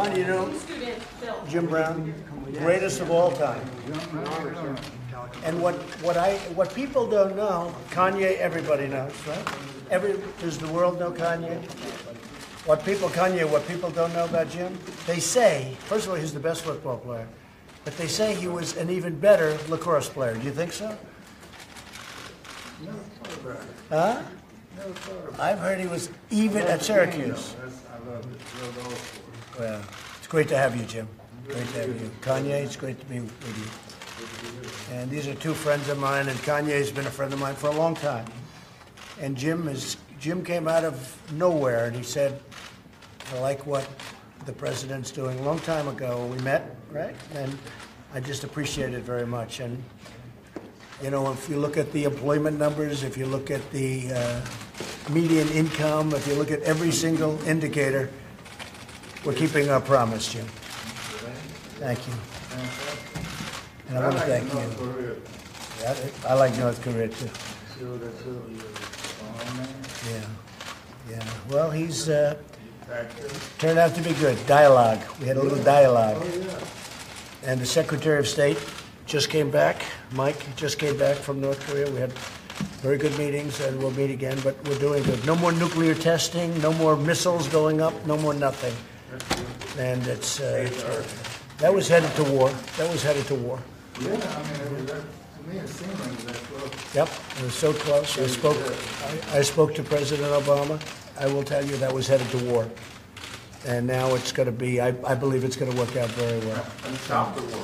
John, you know, Jim Brown, greatest of all time. And what people don't know, Kanye, everybody knows, right? Does the world know Kanye? What people don't know about Jim? They say, first of all, he's the best football player, but they say he was an even better lacrosse player. Do you think so? Huh? I've heard he was even at Syracuse. Well, it's great to have you, Jim. Great to have you. Kanye, it's great to be with you. And these are two friends of mine, and Kanye's been a friend of mine for a long time. And Jim came out of nowhere, and he said, I like what the president's doing. A long time ago, we met, right? And I just appreciate it very much. And, you know, if you look at the employment numbers, if you look at the median income, if you look at every single indicator, we're keeping our promise, Jim. Thank you. And I want to thank you. Yeah, I like North Korea, too. Yeah. Well, he's turned out to be good. Dialogue. We had a little dialogue. And the Secretary of State just came back. Mike just came back from North Korea. We had very good meetings, and we'll meet again, but we're doing good. No more nuclear testing, no more missiles going up, no more nothing. And it's that was headed to war. Yeah, I mean, to me it seemed like that close. Yep, it was so close. I spoke to President Obama. I will tell you that was headed to war. And now it's going to be, I believe it's going to work out very well. And stop the war.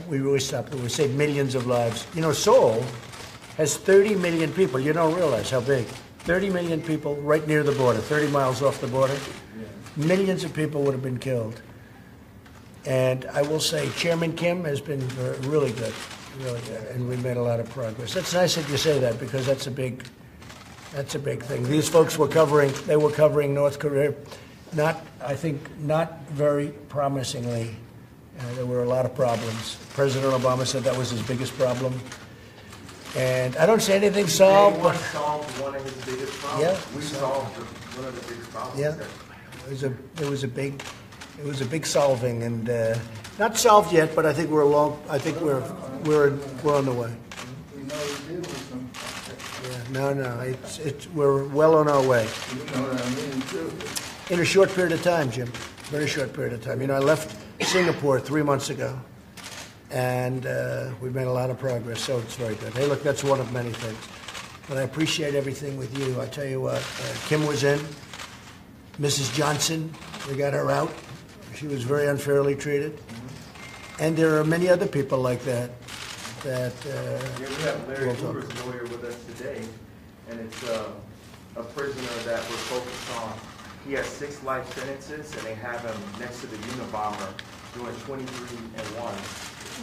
We really stopped the war. We saved millions of lives. You know, Seoul has 30 million people. You don't realize how big. 30 million people right near the border, 30 miles off the border. Millions of people would have been killed. And I will say Chairman Kim has been really good, and we made a lot of progress. That's nice that you say that, because that's a big thing. These folks were covering North Korea, not very promisingly. There were a lot of problems. President Obama said that was his biggest problem. And I don't say anything solved. Anyone solved one of his biggest problems? Yeah. We solved one of the biggest problems. Yeah. It was a big solving, and not solved yet, but I think we're on the way. We know he did with some. Yeah, we're well on our way. You know what I mean, too. In a short period of time, Jim. Very short period of time. You know, I left Singapore 3 months ago, and we've made a lot of progress, so it's very good. Hey, look, that's one of many things. But I appreciate everything with you. I tell you what, Kim was in. Mrs. Johnson, we got her out. She was very unfairly treated. And there are many other people like that. We have Larry Hoover's lawyer with us today, and it's a prisoner that we're focused on. He has 6 life sentences, and they have him next to the Unabomber doing 23 and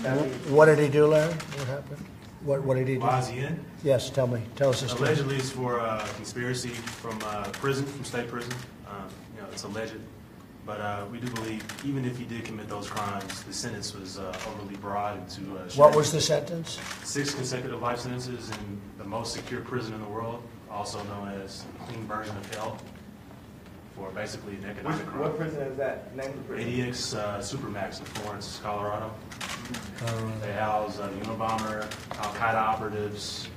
1. What did he do, Larry? What happened? What did he do? Why is he in? Yes, tell us the story. Allegedly, it's for conspiracy from state prison. It's alleged. But we do believe, even if he did commit those crimes, the sentence was overly broad. What was the sentence? 6 consecutive life sentences in the most secure prison in the world, also known as a clean version of hell, for basically an economic crime. What prison is that? Name of the prison? ADX Supermax in Florence, Colorado. They house the Unabomber, Al-Qaeda operatives,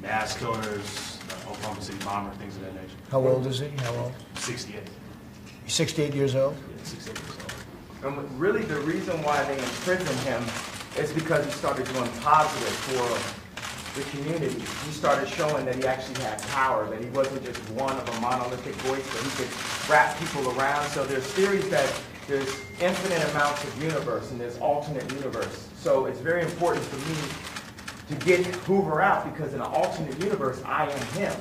mass killers, Oklahoma City bomber, things of that nature. How old is he? How old? 68. He's 68 years old? Yeah, 68 years old. And really the reason why they imprisoned him is because he started doing positive for the community. He started showing that he actually had power, that he wasn't just one of a monolithic voice, but he could wrap people around. So there's theories that there's infinite amounts of universe and there's alternate universe. So it's very important for me to get Hoover out, because in an alternate universe, I am him.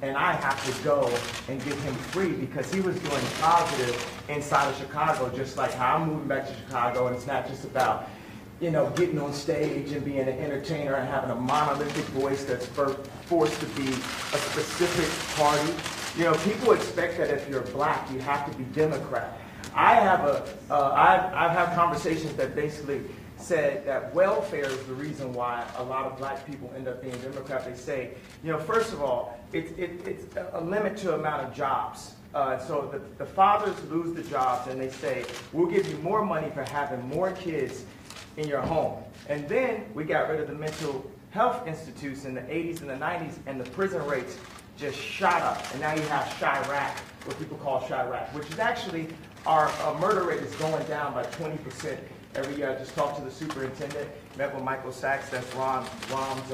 And I have to go and get him free, because he was doing positive inside of Chicago, just like how I'm moving back to Chicago. And it's not just about, getting on stage and being an entertainer and having a monolithic voice that's forced to be a specific party. People expect that if you're black, you have to be Democrat. I've had conversations that basically said that welfare is the reason why a lot of black people end up being Democrat. They say, first of all, it's a limit to amount of jobs. So the fathers lose the jobs and they say, we'll give you more money for having more kids in your home. And then we got rid of the mental health institutes in the 80s and the 90s, and the prison rates just shot up. And now you have Chirac, what people call Chirac, which is actually our murder rate is going down by 20% every year. I just talked to the superintendent, met with Michael Sachs, that's Rom's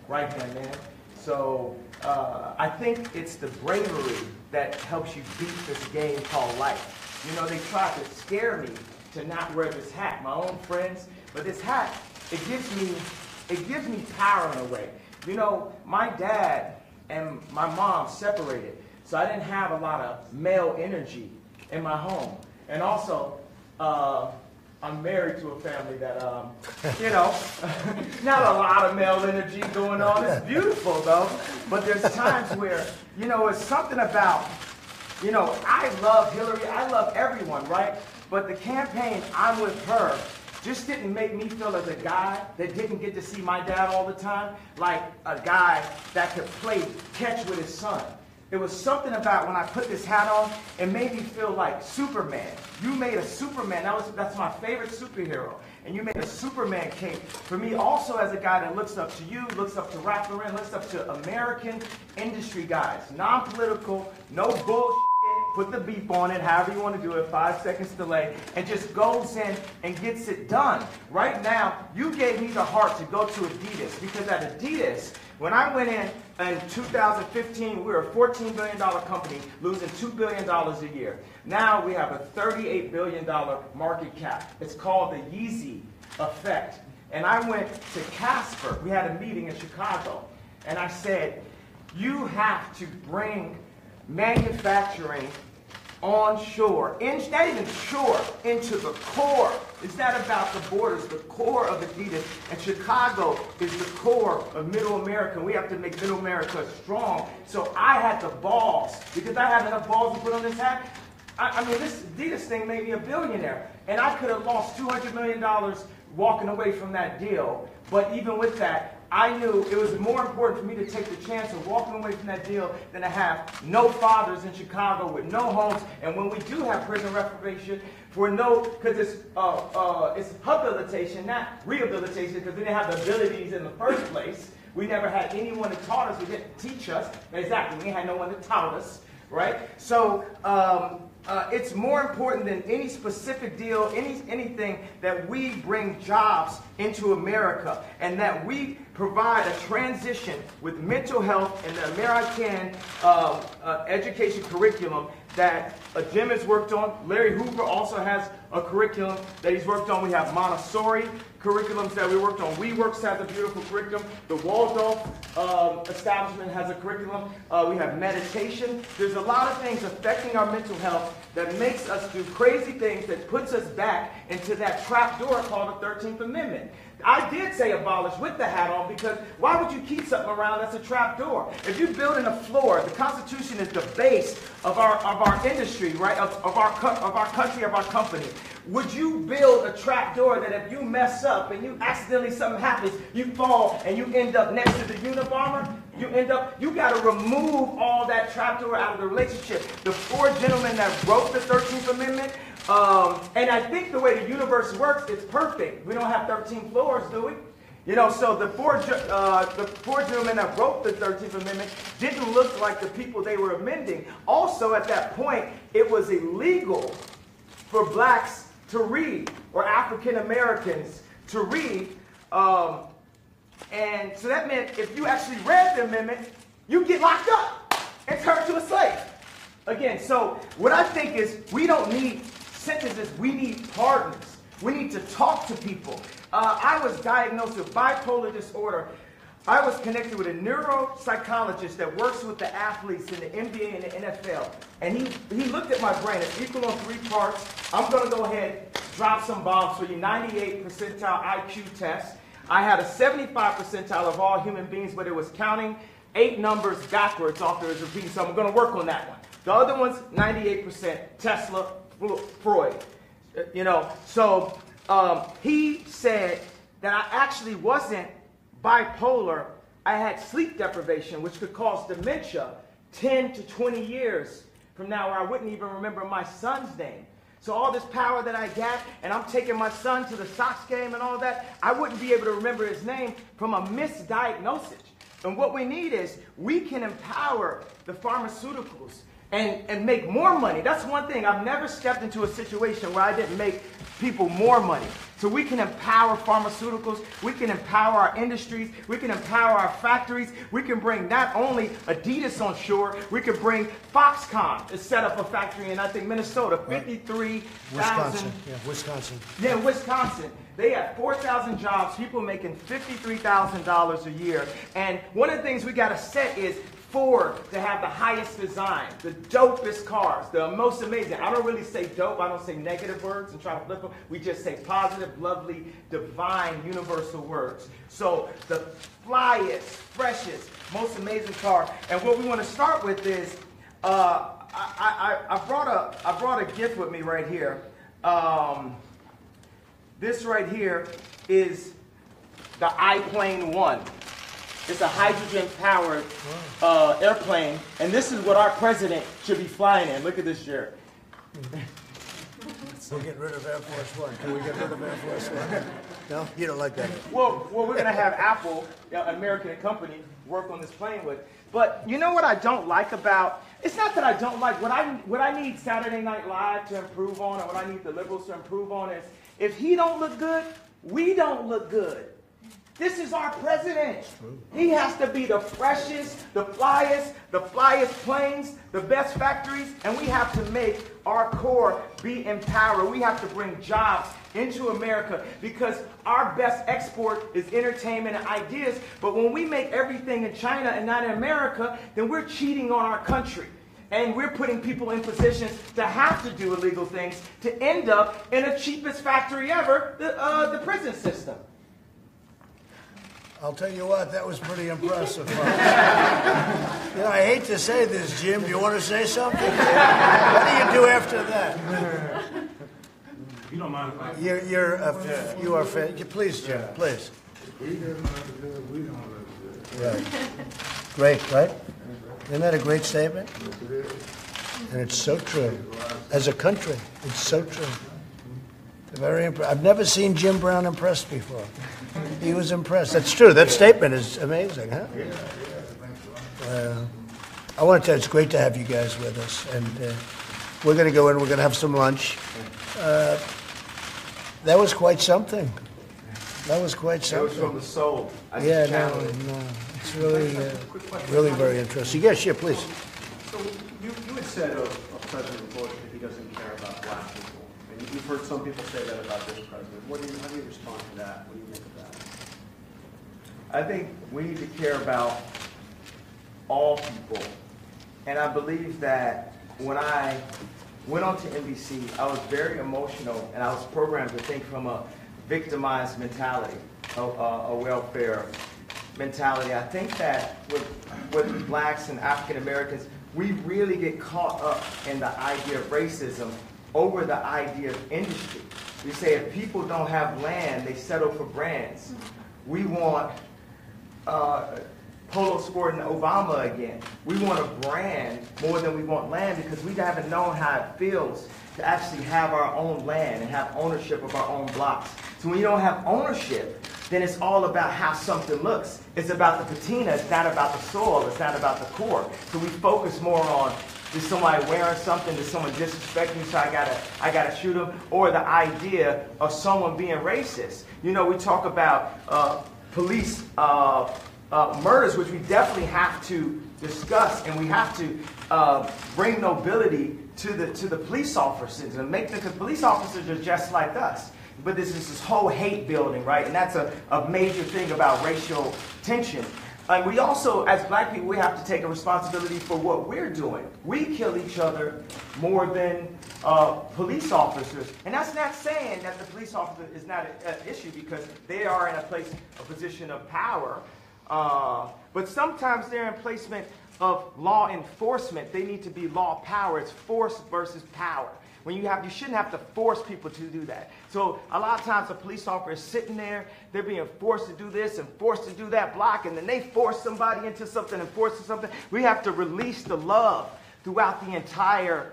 right-hand man. So I think it's the bravery that helps you beat this game called life. You know, they tried to scare me to not wear this hat, my own friends, but this hat, it gives me power in a way. You know, my dad and my mom separated, so I didn't have a lot of male energy in my home. And also, I'm married to a family that, you know, not a lot of male energy going on. It's beautiful, though. But there's times where, you know, it's something about, you know, I love Hillary. I love everyone, right? But the campaign, I'm with her, just didn't make me feel as a guy that didn't get to see my dad all the time, like a guy that could play catch with his son. It was something about when I put this hat on, it made me feel like Superman. You made a Superman. That's my favorite superhero. And you made a Superman cape for me also as a guy that looks up to you, looks up to Ralph Lauren, looks up to American industry guys. Non-political, no bullshit. Put the beep on it, however you want to do it, 5 seconds delay, and just goes in and gets it done. Right now, you gave me the heart to go to Adidas, because at Adidas, when I went in 2015, we were a $14 billion company, losing $2 billion a year. Now we have a $38 billion market cap. It's called the Yeezy effect. And I went to Casper. We had a meeting in Chicago. And I said, you have to bring manufacturing onshore, not even shore, into the core. It's not about the borders, the core of Adidas. And Chicago is the core of Middle America. We have to make Middle America strong. So I had the balls, because I had enough balls to put on this hat. I mean, this Adidas thing made me a billionaire. And I could have lost $200 million walking away from that deal. But even with that, I knew it was more important for me to take the chance of walking away from that deal than to have no fathers in Chicago with no homes. And when we do have prison reformation, because it's habilitation, not rehabilitation, because we didn't have the abilities in the first place. We never had anyone that taught us. We didn't teach us. Exactly, we had no one that taught us, right? So it's more important than any specific deal, anything, that we bring jobs into America, and that we provide a transition with mental health and the American education curriculum that Jim has worked on. Larry Hoover also has a curriculum that he's worked on. We have Montessori curriculums that we worked on. WeWorks has a beautiful curriculum. The Waldorf establishment has a curriculum. We have meditation. There's a lot of things affecting our mental health that makes us do crazy things, that puts us back into that trap door called the 13th Amendment. I did say abolish with the hat on, because why would you keep something around that's a trap door? If you're building a floor, the Constitution is the base of our industry, right? Of our country, of our company. Would you build a trap door that if you mess up and you accidentally something happens, you fall and you end up next to the Unabomber? You got to remove all that trap door out of the relationship. The four gentlemen that wrote the 13th Amendment, and I think the way the universe works, it's perfect. We don't have 13 floors, do we? You know, so the four gentlemen that wrote the 13th Amendment didn't look like the people they were amending. Also, at that point, it was illegal for blacks to read, or African Americans to read. And so that meant if you actually read the amendment, you get locked up and turned to a slave. Again, so what I think is we don't need sentences, we need pardons. We need to talk to people. I was diagnosed with bipolar disorder. I was connected with a neuropsychologist that works with the athletes in the NBA and the NFL. And he looked at my brain. It's equal on 3 parts. I'm going to go ahead, drop some bombs for you. 98 percentile IQ test. I had a 75 percentile of all human beings, but it was counting 8 numbers backwards after it was repeating. So I'm going to work on that one. The other one's 98%, Tesla, Freud. You know, so he said that I actually wasn't bipolar. I had sleep deprivation, which could cause dementia 10 to 20 years from now where I wouldn't even remember my son's name. So all this power that I got, and I'm taking my son to the Sox game and all that, I wouldn't be able to remember his name from a misdiagnosis. And what we need is we can empower the pharmaceuticals and make more money. That's one thing. I've never stepped into a situation where I didn't make people more money. So we can empower pharmaceuticals, we can empower our industries, we can empower our factories, we can bring not only Adidas on shore, we can bring Foxconn to set up a factory in, I think, Minnesota, 53,000. Wisconsin, yeah, Wisconsin. Yeah, Wisconsin. They have 4,000 jobs, people making $53,000 a year. And one of the things we got to set is Ford to have the highest design, the dopest cars, the most amazing. I don't really say dope. I don't say negative words and try to flip them. We just say positive, lovely, divine, universal words. So the flyest, freshest, most amazing car. And what we want to start with is, I brought a gift with me right here. This right here is the iPlane 1. It's a hydrogen-powered airplane, and this is what our president should be flying in. Look at this shirt. We'll get rid of Air Force One. Can we get rid of Air Force One? No? You don't like that? Well, we're going to have Apple, an American company, work on this plane with. But you know what I don't like about, it's not that I don't like, what I need Saturday Night Live to improve on, or what I need the liberals to improve on is, if he don't look good, we don't look good. This is our president. He has to be the freshest, the flyest planes, the best factories, and we have to make our core be empowered. We have to bring jobs into America because our best export is entertainment and ideas. But when we make everything in China and not in America, then we're cheating on our country. And we're putting people in positions to have to do illegal things to end up in the cheapest factory ever, the prison system. I'll tell you what, that was pretty impressive. You know, I hate to say this, Jim. Do you want to say something? What do you do after that? You don't mind if I... You are please, Jim, please. He doesn't look good, we don't look good. Right. Great, right? Isn't that a great statement? And it's so true. As a country, it's so true. Very I've never seen Jim Brown impressed before. He was impressed. That's true. That statement is amazing, huh? I want to tell you, it's great to have you guys with us. And we're going to go in, we're going to have some lunch. That was quite something. That was quite It something. was from the soul. Yeah, no. It's really very interesting. Yes, yeah, please. So you had said of President Bush that he doesn't care about black people. And you've heard some people say that about this president. How do you respond to that? What do you think of that? I think we need to care about all people. And I believe that when I went on to NBC, I was very emotional, and I was programmed to think from a victimized mentality, a welfare mentality. I think that with blacks and African Americans, we really get caught up in the idea of racism over the idea of industry. We say if people don't have land, they settle for brands. We want Polo Sport and Obama again. We want a brand more than we want land because we haven't known how it feels to actually have our own land and have ownership of our own blocks. So when you don't have ownership, then it's all about how something looks. It's about the patina, it's not about the soil, it's not about the core. So we focus more on, is somebody wearing something, is someone disrespecting me, so I gotta shoot them, or the idea of someone being racist. You know, we talk about police murders, which we definitely have to discuss, and we have to bring nobility to the police officers and make them, because police officers are just like us. But this is this whole hate building, right? And that's a major thing about racial tension. And we also, as black people, we have to take a responsibility for what we're doing. We kill each other more than police officers. And that's not saying that the police officer is not an issue, because they are in a position of power. But sometimes they're in placement of law enforcement. They need to be law power. It's force versus power. When you shouldn't have to force people to do that. So a lot of times a police officer is sitting there, they're being forced to do this and forced to do that block, and then they force somebody into something and force something. We have to release the love throughout the entire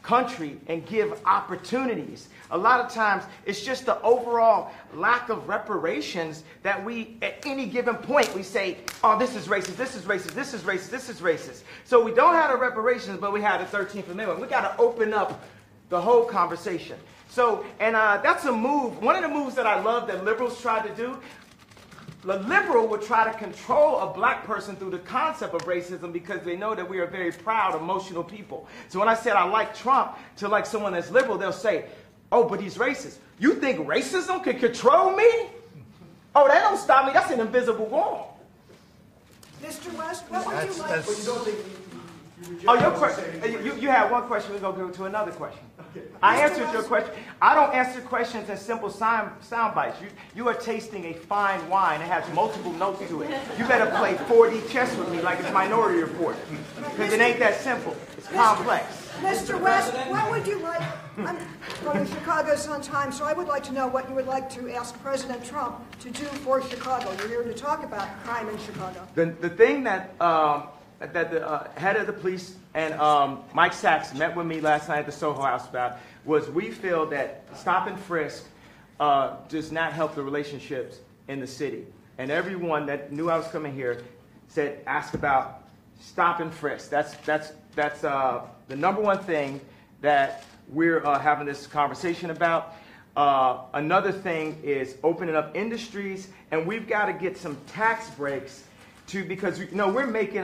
country and give opportunities. A lot of times it's just the overall lack of reparations that we, at any given point, we say, oh, this is racist, this is racist, this is racist, this is racist. So we don't have the reparations, but we have the 13th Amendment. We got to open up the whole conversation. So, and that's a move, one of the moves that I love that liberals try to do. The liberal would try to control a black person through the concept of racism because they know that we are very proud, emotional people. So when I said I like Trump to like someone that's liberal, they'll say, oh, but he's racist. You think racism can control me? Oh, that don't stop me. That's an invisible wall. Mr. West, what would you like? But you don't think Oh, your question. You had one question. We're going to go to another question. I answered your question. I don't answer questions in simple sound bites. You are tasting a fine wine. It has multiple notes to it. You better play 4D chess with me like it's Minority Report. Because it ain't that simple. It's complex. Mr. West, what would you like? I'm going to Chicago sometime, so I would like to know what you would like to ask President Trump to do for Chicago. You're here to talk about crime in Chicago. The thing that the head of the police and Mike Sachs met with me last night at the Soho House about was we feel that stop and frisk does not help the relationships in the city. And everyone that knew I was coming here said, ask about stop and frisk. That's the number one thing that we're having this conversation about. Another thing is opening up industries, and we've got to get some tax breaks because we're making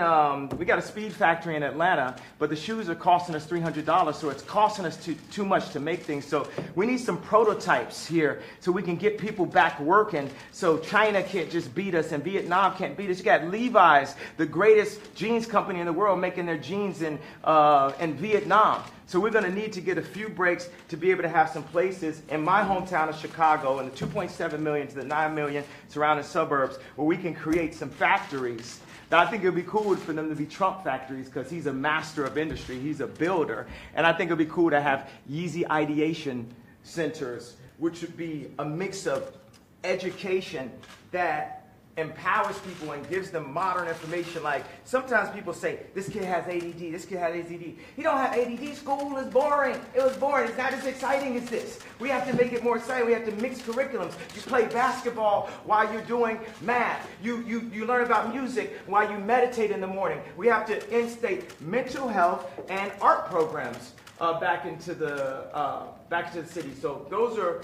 we got a speed factory in Atlanta, but the shoes are costing us $300, so it's costing us too much to make things. So we need some prototypes here so we can get people back working. So China can't just beat us and Vietnam can't beat us. You got Levi's, the greatest jeans company in the world, making their jeans in Vietnam. So we're going to need to get a few breaks to be able to have some places in my hometown of Chicago and the 2.7 million to the 9 million surrounding suburbs where we can create some factories. Now, I think it would be cool for them to be Trump factories because he's a master of industry. He's a builder. And I think it would be cool to have Yeezy ideation centers, which would be a mix of education that empowers people and gives them modern information. Like sometimes people say, this kid has ADD, this kid has ADD. He don't have ADD, school is boring. It was boring, it's not as exciting as this. We have to make it more exciting, we have to mix curriculums. You play basketball while you're doing math. You learn about music while you meditate in the morning. We have to instate mental health and art programs back into the city. So those are,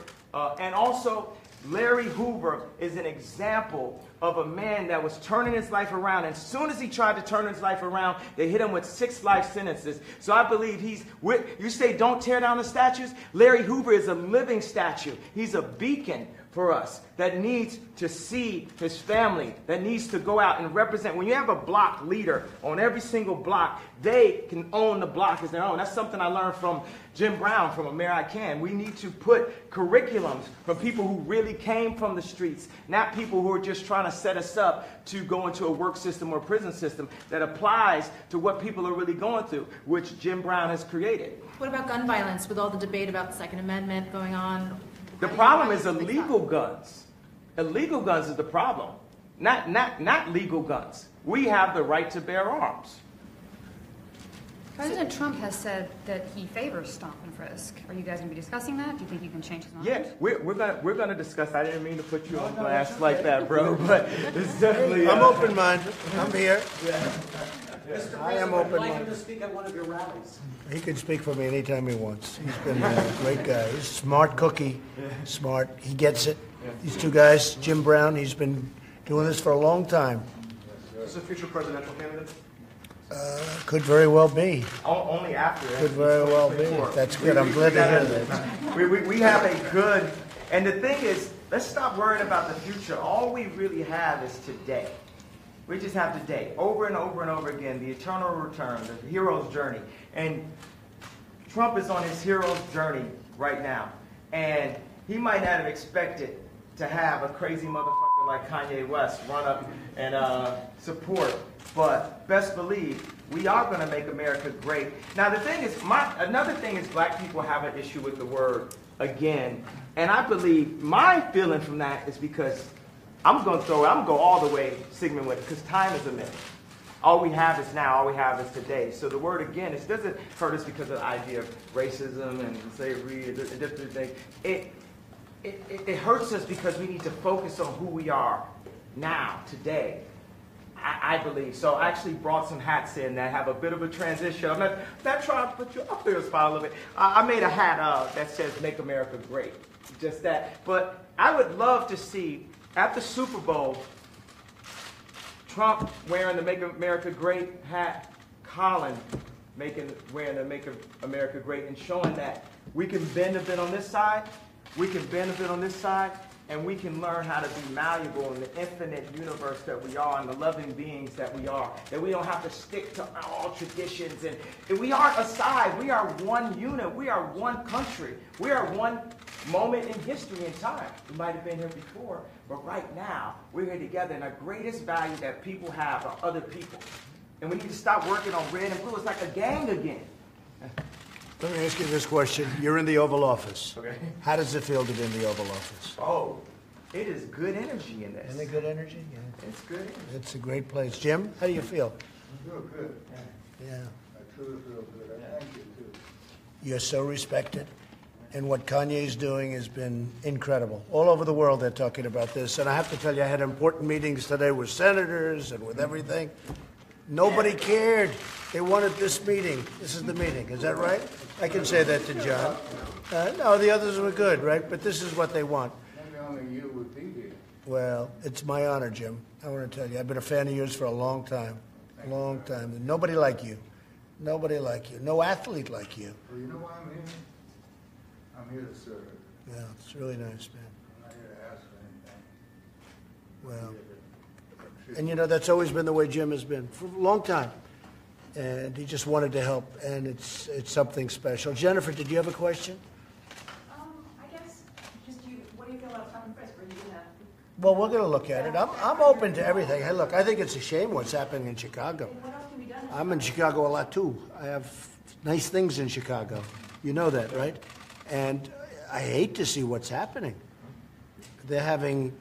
and also Larry Hoover is an example of a man that was turning his life around. And as soon as he tried to turn his life around, they hit him with 6 life sentences. So I believe you say don't tear down the statues. Larry Hoover is a living statue. He's a beacon for us that needs to see his family, that needs to go out and represent. When you have a block leader on every single block, they can own the block as their own. That's something I learned from Jim Brown, from A Mayor I Can. We need to put curriculums from people who really came from the streets, not people who are just trying to set us up to go into a work system or prison system that applies to what people are really going through, which Jim Brown has created. What about gun violence with all the debate about the Second Amendment going on? The problem is illegal guns. Illegal guns is the problem, not legal guns. We have the right to bear arms. President Trump has said that he favors stop and frisk. Are you guys going to be discussing that? Do you think you can change his mind? Yeah, we're gonna discuss. I didn't mean to put you on blast like that, bro, but it's definitely. I'm open-minded. I'm here. Mr. I am President, I'd like open-minded. him to speak at one of your rallies. He can speak for me anytime he wants. He's been a great guy. He's a smart cookie, smart. He gets it. These two guys, Jim Brown, he's been doing this for a long time. Is he a future presidential candidate? Could very well be. Only after. Could very well be. That's good. I'm glad to hear that. We have a good, and the thing is, let's stop worrying about the future. All we really have is today. We just have today, over and over and over again, the eternal return, the hero's journey. And Trump is on his hero's journey right now. And he might not have expected to have a crazy motherfucker like Kanye West run up and support. But best believe, we are going to make America great. Now the thing is, another thing is black people have an issue with the word again. And I believe my feeling from that is because I'm going to go all the way Sigmund with it, because time is a minute. all we have is now, all we have is today. So the word again, it doesn't hurt us because of the idea of racism and slavery and different things. It hurts us because we need to focus on who we are now, today. I believe. So I actually brought some hats in that have a bit of a transition. I'm not trying to put you up there, spot a little bit. I made a hat that says "Make America Great," just that. But I would love to see at the Super Bowl Trump wearing the "Make America Great" hat, Colin wearing the "Make America Great," and showing that we can bend a bit on this side, we can bend a bit on this side, and we can learn how to be malleable in the infinite universe that we are and the loving beings that we are. That we don't have to stick to all traditions. And we aren't a side. We are one unit. We are one country. We are one moment in history and time. We might have been here before, but right now, we're here together. And the greatest value that people have are other people. And we need to stop working on red and blue. It's like a gang again. Let me ask you this question. You're in the Oval Office. Okay. How does it feel to be in the Oval Office? Oh, it is good energy in this. Isn't it good energy? Yeah. It's good energy. It's a great place. Jim, how do you feel? I feel good. Yeah. I truly feel good. I thank you too. You're so respected. And what Kanye's doing has been incredible. All over the world they're talking about this. And I have to tell you, I had important meetings today with senators and with everything. Nobody cared. They wanted this meeting. This is the meeting. Is that right? I can say that to John. No, the others were good, right? But this is what they want. Maybe only you would be here. Well, it's my honor, Jim. I want to tell you, I've been a fan of yours for a long time. A long time. Nobody like you. Nobody like you. No athlete like you. Well, you know why I'm here? I'm here to serve. Yeah, it's really nice, man. I'm not here to ask for anything. Well, and you know, that's always been the way Jim has been for a long time. And he just wanted to help, and it's something special. Jennifer, did you have a question? I guess, what do you feel about Tom and Frisk? Are you gonna? Well, we're going to look at it. I'm open to everything. Hey, look, I think it's a shame what's happening in Chicago. What else can be done? I'm in Chicago a lot, too. I have nice things in Chicago. You know that, right? And I hate to see what's happening. They're having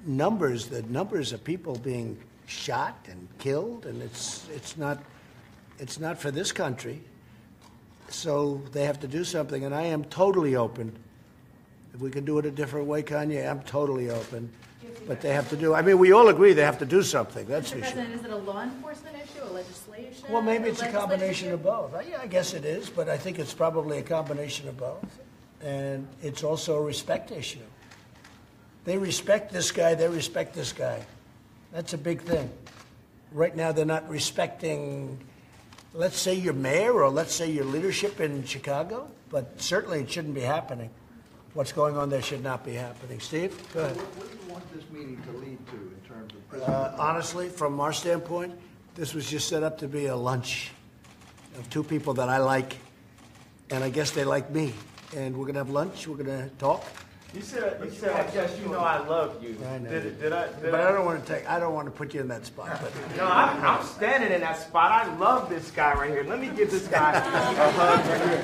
the numbers of people being shot and killed, and it's not for this country. So they have to do something, and I am totally open. If we can do it a different way, Kanye, I'm totally open. But they have to do, I mean, we all agree they have to do something, that's Mr. for sure. President, is it a law enforcement issue, a legislation? Well, maybe it's a legislative combination issue? of both. Yeah, I guess it is, but I think it's probably a combination of both. And it's also a respect issue. They respect this guy, they respect this guy. That's a big thing. Right now, they're not respecting, let's say, your mayor or let's say your leadership in Chicago, but certainly it shouldn't be happening. What's going on there should not be happening. Steve, go ahead. What do you want this meeting to lead to in terms of President? Honestly, from our standpoint, this was just set up to be a lunch of two people that I like, and I guess they like me. And we're going to have lunch, we're going to talk. You said, I guess you know I love you. I know. Did I? But I don't want to put you in that spot. But No, I'm standing in that spot. I love this guy right here. Let me give this guy a hug right here.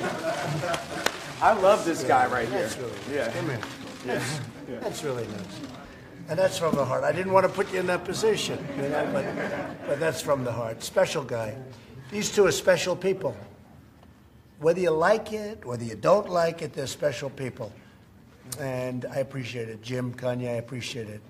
I love this guy right here. That's really nice. Yeah. Come here. That's really nice. And that's from the heart. I didn't want to put you in that position, you know, but that's from the heart. Special guy. These two are special people. Whether you like it, whether you don't like it, they're special people. And I appreciate it. Jim, Kanye, I appreciate it.